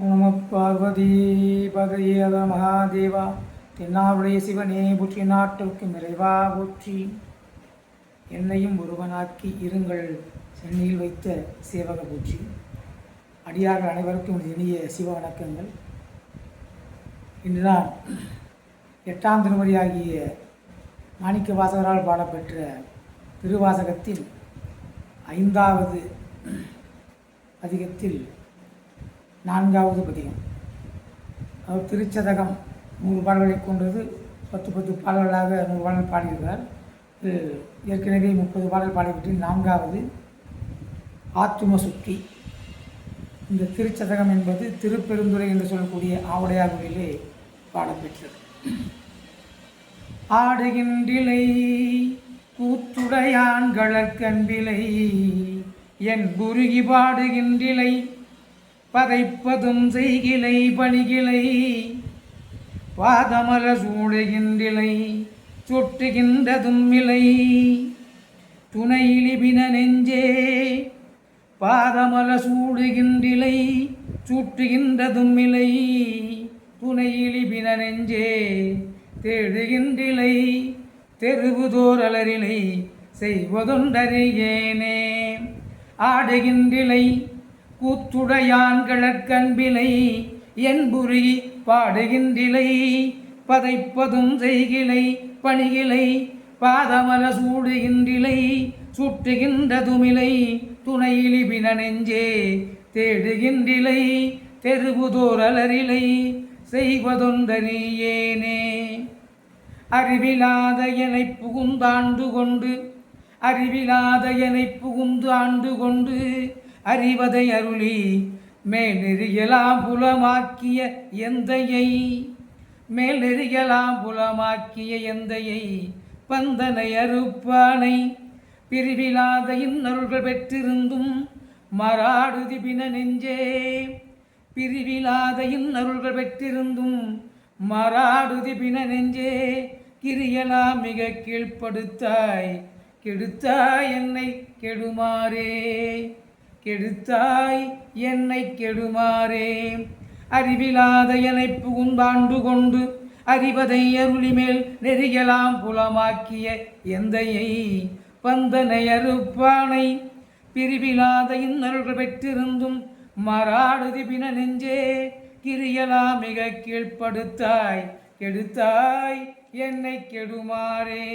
நம பார்வதி பதையத மகாதேவா. தென்னாவுடைய சிவனே போற்றி, நாட்டுக்கு நிறைவா போற்றி. என்னையும் ஒருவனாக்கி இருங்கள் சென்னையில் வைத்த சேவக போற்றி. அடியார்கள் அனைவருக்கும் இனிய சிவ வணக்கங்கள். இன்று நான் 8ஆம் திருமுறையாகிய மாணிக்க வாசகரால் பாடப்பெற்ற திருவாசகத்தின் 5வது பதிகத்தில் 4வது பதிகம். அவர் திருச்சதகம் 100 பாடல்களை கொண்டது. 10 பாடல்களாக 100 பாடல் பாடியிருக்கிறார். ஏற்கனவே 30 பாடல் பாடிவிட்டு 4வது ஆத்தும சுத்தி. இந்த திருச்சதகம் என்பது திருப்பெருந்துறை என்று சொல்லக்கூடிய ஆவுடையார்களிலே பாடப்பெற்றது. ஆடுகின்றிலை கூத்துடையான் கழற்கண்பிலை என் குருகி பாடுகின்றிலை பதைப்பதும் செய்கிலை பணிகிலை வாதமர சூடுகின்றிலை சுட்டுகின்றதும் இலை துணையிலிபின நெஞ்சே பாதமல சூடுகின்றிலை சுட்டுகின்றதும் இலை துணையிலிபின நெஞ்சே தேடுகின்றிலை தெருவுதோர் அலரிலை செய்வதொன்றறியேனே. ஆடுகின்றிலை கூத்துடையான் கழற்கண்பிலை என்புரி பாடுகின்றிலை பதைப்பதும் செய்கிலை பணிகிலை பாதமல சூடுகின்றிலை சுட்டுகின்றதுமிலை துணையிலிபின நெஞ்சே தேடுகின்றிலை தெருவுதோர் அலரிலை செய்வதொன்றறியேனே. அறிவிலாத எனை புகுந்தாண்டு கொண்டு அறிவிலாத எனை புகுந்து ஆண்டு கொண்டு அறிவதை அருளி மேலெறியலாம் புலமாக்கிய எந்தையை மேலெறியலாம் புலமாக்கிய எந்தையை பந்தனை அறுப்பானை பிரிவிலாத இன்னருள்கள் பெற்றிருந்தும் மராடுதி பின நெஞ்சே பிரிவிலாத இன்னருள்கள் பெற்றிருந்தும் மராடுதி பின நெஞ்சே கிரியலாம் மிக கீழ்ப்படுத்தாய் கெடுத்தாய் என்னை கெடுமாறே கெடுத்தாய் என்னை கெடுமாறே. அறிவிலாத எனை புகுந்தாண்டு கொண்டு அறிவதை அருளிமேல் நெறியலாம் புலமாக்கிய எந்தையை பந்தனை அறுப்பானை பிரிவிலாத இன்னருள்கள் பெற்றிருந்தும் மராடுதி பின நெஞ்சே கிரியலாம் மிக கீழ்ப்படுத்தாய் கெடுத்தாய் என்னை கெடுமாறே.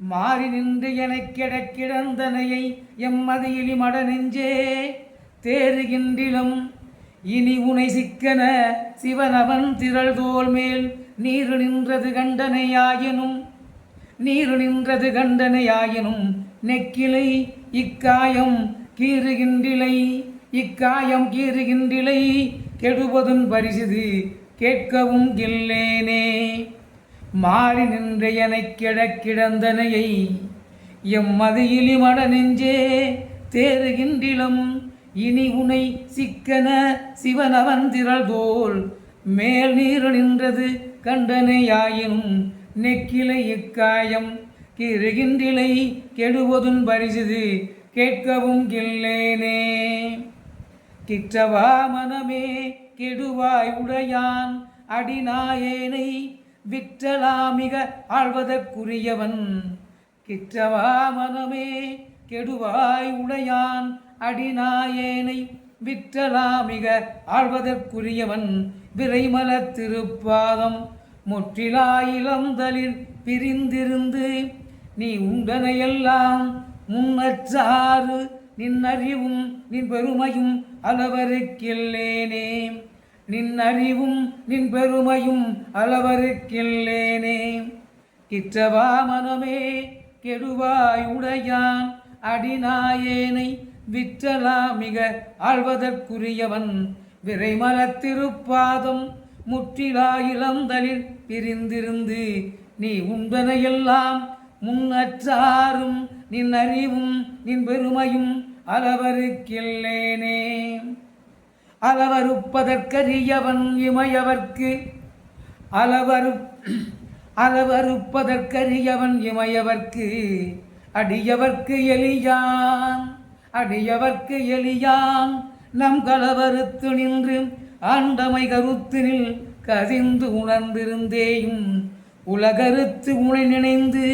மாறி நின்று எனக் கிடந்தனையை எம்மதியிலி மட நெஞ்சே தேறுகின்றிலும் இனி உனை சிக்கன சிவனவன் திரள் தோல் மேல் நீரு நின்றது கண்டனையாயினும் நெக்கிலை இக்காயம் கீறுகின்றிலை கெடுவதும் பரிசிது கேட்கவும் இல்லேனே. மாறி நின்ற எனக் கிடந்தனையை எம்மதியிலி மட நெஞ்சே தேறுகின்றிலும் இனி உனை சிக்கன சிவனவன் திரள் தோல் மேல் நீரு நின்றது கண்டனையாயினும் நெக்கிலை இக்காயம் கீறுகின்றிலை கெடுவதும் பரிசிது கேட்கவும் இல்லேனே. கிற்றவா மனமே கெடுவாய் உடையான் அடிநாயேனை விற்றலாமிக ஆழ்வதற்குரியவன் கிற்றவா மனமே கெடுவாய் உடையான் அடிநாயேனை விற்றலாமிக ஆழ்வதற்குரியவன் விரைமல திருப்பாதம் முற்றிலாயிலந்தலில் பிரிந்திருந்து நீ உண்டனையெல்லாம் முன்னற்றாறு நின்னறிவும் நின் பெருமையும் அளவருக்கில்லேனே நின்னறிவும் நின் பெருமையும் அளவருக்கில்லேனே. கிற்றவா மனமே கெடுவாய் உடையான் அடிநாயேனை விற்றலாமிக ஆழ்வதற்குரியவன் விரைமலத்திருப்பாதம் முற்றிலாயிலந்தலில் பிரிந்திருந்து நீ உண்டனையெல்லாம் முன்னற்றாரும் நின் அறிவும் நின் பெருமையும் அளவருக்கில்லேனே. அளவறுப்பதற்கரியவன் இமையவர்க்கு அளவறுப்பதற்கரியவன் இமையவர்க்கு அடியவர்க்கு எளியான் நம் கலவறுத்து நின்று ஆண்டமை கருத்தினில் கதிந்து உணர்ந்திருந்தேயும் உலகறுத்து உனை நினைந்து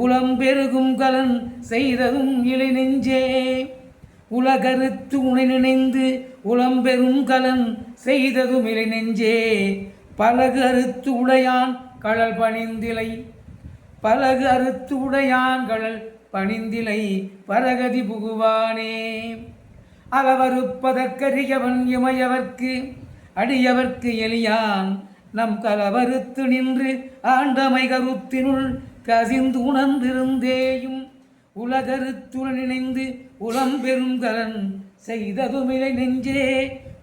உளம் பெருகும் கலன் செய்ததும் இலை நெஞ்சே. உலகறுத்து உனை நினைந்து உளம் பெரும் கலன் செய்ததும் இலை நெஞ்சே. பலகு அறுத்து உடையான் கழல் பணிந்திலை, பலகு அறுத்து உடையான் கழல் பணிந்திலை பரகதி புகுவானே. அளவறுப்பதற்கரியவன் இமையவர்க்கு அடியவர்க்கு எளியான் நம் கலவறுத்து நின்று ஆண்டமை கருத்தினுள் கசிந்து உணர்ந்திருந்தேயும் உலகறுத்துள் நினைந்து உளம் பெரும் கலன் செய்ததுமிலை நெஞ்சே.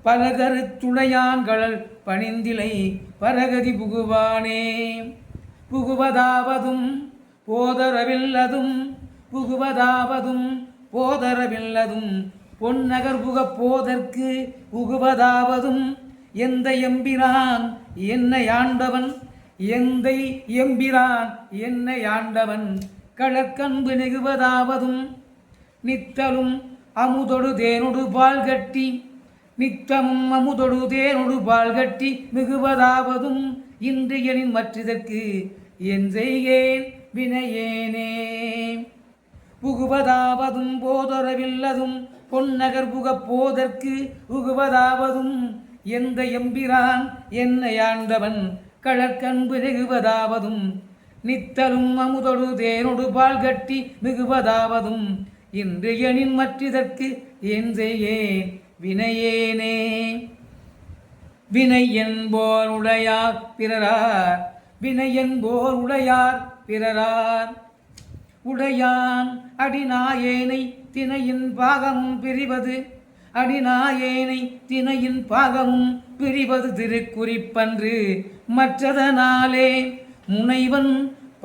பலகருத்துடையான்களல் பணிந்திலை பரகதி புகுவானே. புகுவதாவதும் போதரவில்லதும் புகுவதாவதும் போதரவில்லதும் பொன்னகர் புகப் போதற்கு உகுவதாவதும் எந்த எம்பிரான் என்னை ஆண்டவன், எந்தை எம்பிரான் என்னை ஆண்டவன் கடற்கன்பு நெகுவதாவதும் நித்தலும் அமுதொடு தேனொடு பால் கட்டி, நித்தமும் அமுதொடு தேனொடு பால் கட்டி மிகுவதாவதும் இன்றியனின் மற்றதற்கு என் செய்கேன் வினையேனே. புகுவதாவதும் போதரவில்லதும் பொன்னகர் புகப் போதற்கு உகுவதாவதும் எந்த எம்பிரான் என்னை ஆண்டவன் கடற்கன்பு நெகுவதாவதும் நித்தலும் அமுதொடு தேனொடு பால் கட்டி மிகுவதாவதும் இன்றியனின் மற்றதற்கு என் செய்கேன் வினையேனே. வினை என்போர் உடையார் பிறரார், வினை என்போர் உடையார் பிறரார். உடையான் அடிநாயேனை தினையின் பாகமும் பிரிவது, அடிநாயேனை தினையின் பாகமும் பிரிவது திருக்குறிப்பன்று மற்றதனாலே. முனைவன்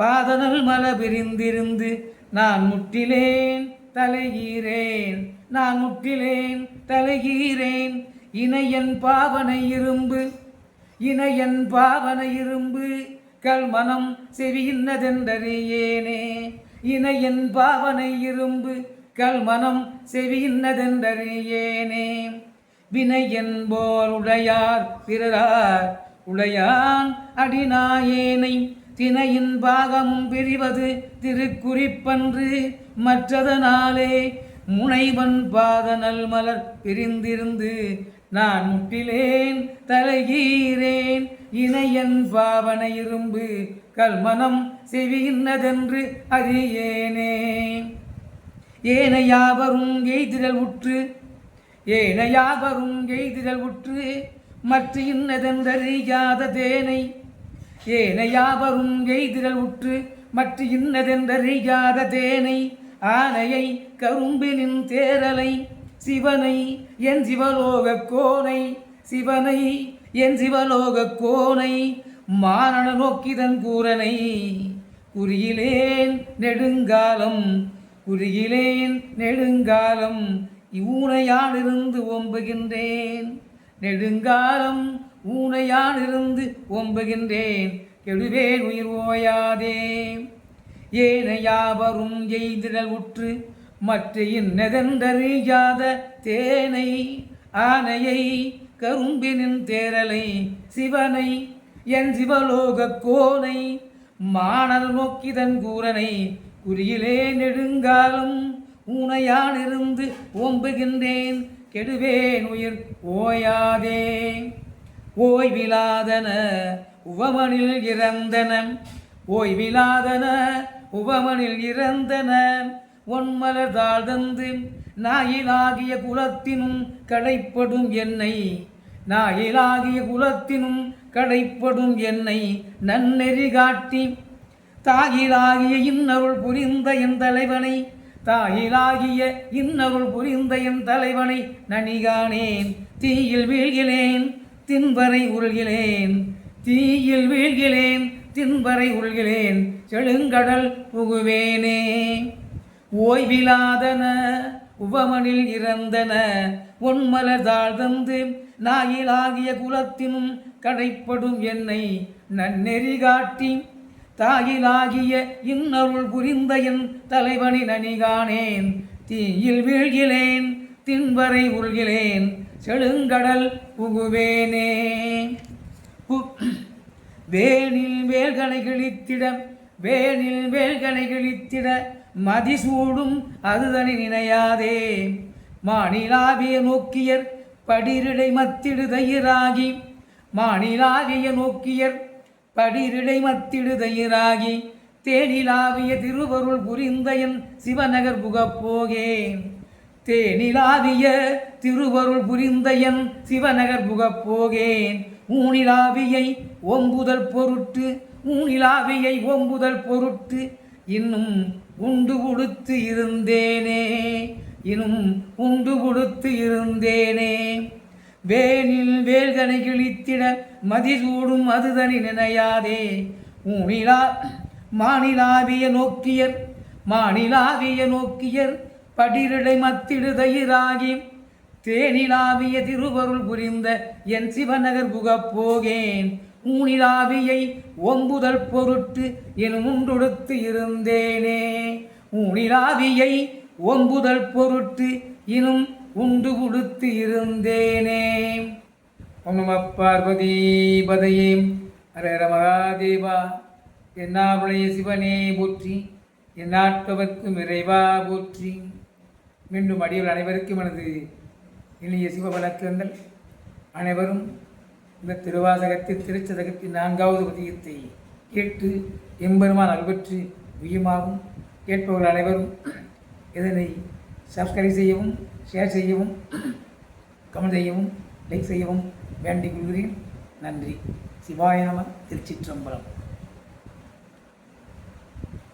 பாதனல் மல பிரிந்திருந்து நான் முட்டிலேன் தலைகீரேன், நான் முட்டிலேன் தலைகீரேன். இணையன் பாவனை இரும்பு, இணையன் பாவனை இரும்பு கல்மனம் செவியின்னதென்றறியேனே. இணையன் பாவனை இரும்பு கல்மனம் செவியின்னதென்றறியேனே. வினை என்போர் உடையார் பிறரார். உடையான் அடிநாயேனை தினையின் பாகமும் பிரிவது திருக்குறிப்பன்று மற்றதனாலே. முனைவன் பாதனல் மலர் பிரிந்திருந்து நான் முட்டிலேன் தலைகீரேன். இணையன் பாவனை இரும்பு கல்மனம் செவியின்னதென்று அறியேனே. ஏனையாவரும் எய்திரல் உற்று, ஏனையாவரும் எய்திரல் உற்று மற்ற இன்னதென்றறியாத தேனை. ஏனையாவரும் எய்திரல் உற்று மற்ற இன்னதென்றறியாத தேனை. ஆனையை கரும்பினின் தேரலை சிவனை என் சிவலோக கோனை, சிவனை என் சிவலோக கோனை மானன நோக்கிதன் கூரனை. குறியிலேன் நெடுங்காலம், குறியிலேன் நெடுங்காலம் ஊனையானிருந்து ஓம்புகின்றேன். நெடுங்காலம் ஊனையானிருந்து ஓம்புகின்றேன் கெடுவேன் உயிர் ஓயாதே. ஏனையாவரும் எய்திடல் உற்று மற்ற இன்னதென்றறியாத தேனை. ஆனையை கரும்பினின் தேரலை சிவனை என் சிவலோக கோனை மானல் நோக்கிதன் கூரனை. குறியிலே நெடுங்காலம் ஊனையானிருந்து ஓம்புகின்றேன் கெடுவேன் உயிர் ஓயாதே. ஓய்விலாதன உவமனில் இறந்தன, ஓய்விலாதன உவமனில் இறந்தன ஒன்மலர் தாழ்ந்து நாயிலாகிய குலத்தினும் கடைப்படும் என்னை. நாயிலாகிய குலத்தினும் கடைப்படும் என்னை நன்னெறி காட்டி தாயிலாகிய இன்னருள் புரிந்த என் தலைவனை. தாயிலாகிய இன்னருள் புரிந்த என் தலைவனை நனிகானேன். தீயில் வீழ்கிலேன் தின்வரை உருள்கிலேன், தீயில் வீழ்கிலேன் தின்வரை உருள்கிலேன் செழுங்கடல் புகுவேனே. ஓய்விலாதன உவமனில் இறந்தன ஒன்மலர் தாழ்ந்து நாயிலாகிய குலத்தினும் கடைப்படும் என்னை நன்னெறி காட்டி தாயிலாகிய இன்னருள் புரிந்த என் தலைவனை நனிகானேன். தீயில் வீழ்கிலேன் தின்வரை உருள்கிலேன் செழுங்கடல் புகுவேனே. வேனில் வேல்களை கிழித்திட வேனில் வேல்களை கிழித்திட மதிசூடும் அதுதனி நினையாதே. மாநிலாவிய நோக்கியர் படிரிடை மத்திடுதயிராகி மாநிலாவிய நோக்கியர் படிரிடை மத்திடுதயிராகி தேனிலாவிய திருவருள் புரிந்தயன் சிவநகர் புகப்போகேன். தேனிலாவிய திருவருள் புரிந்தயன் சிவநகர் புகப்போகேன். ஊனிலாவியை ஓம்புதல் பொருட்டு ஊனிலாவியை ஓம்புதல் பொருட்டு இன்னும் உண்டு கொடுத்து இருந்தேனே இன்னும் உண்டு கொடுத்து இருந்தேனே. வேனில் வேல்கனை கிழித்திட மதிசூடும் அதுதனி நினையாதே. மாநிலாவிய நோக்கியர் மாநிலாவிய நோக்கியர் படிரிடை மத்திடுதயிராகி தேனிலாவிய திருவருள் புரிந்த என் சிவநகர் புகப்போகேன். ஊனிலாவியை ஓம்புதல் பொருட்டு என் உண்டொடுத்து இருந்தேனே. ஊனிலாவியை ஓம்புதல் பொருட்டு இன்னும் உண்டு கொடுத்து இருந்தேனே. ஓம் நம பார்வதி பதையே ஹர மகாதேவா. என்னாவுடைய சிவனே போற்றி, என் நாட்டவர்க்கும் இறைவா போற்றி. மீண்டும் அடியவர் அனைவருக்கும் எனது இனிய சிவ வணக்கங்கள். அனைவரும் இந்த திருவாசகத்தில் திருச்சதகத்தின் 4வது பதிகத்தை கேட்டு எம்பெருமான் அல்பற்று உயமாகும். கேட்பவர்கள் அனைவரும் இதனை சப்ஸ்கிரைப் செய்யவும், ஷேர் செய்யவும், கமெண்ட் செய்யவும், லைக் செய்யவும் வேண்டிக் கொள்கிறேன். நன்றி. சிவாய நம. திருச்சிற்றம்பலம்.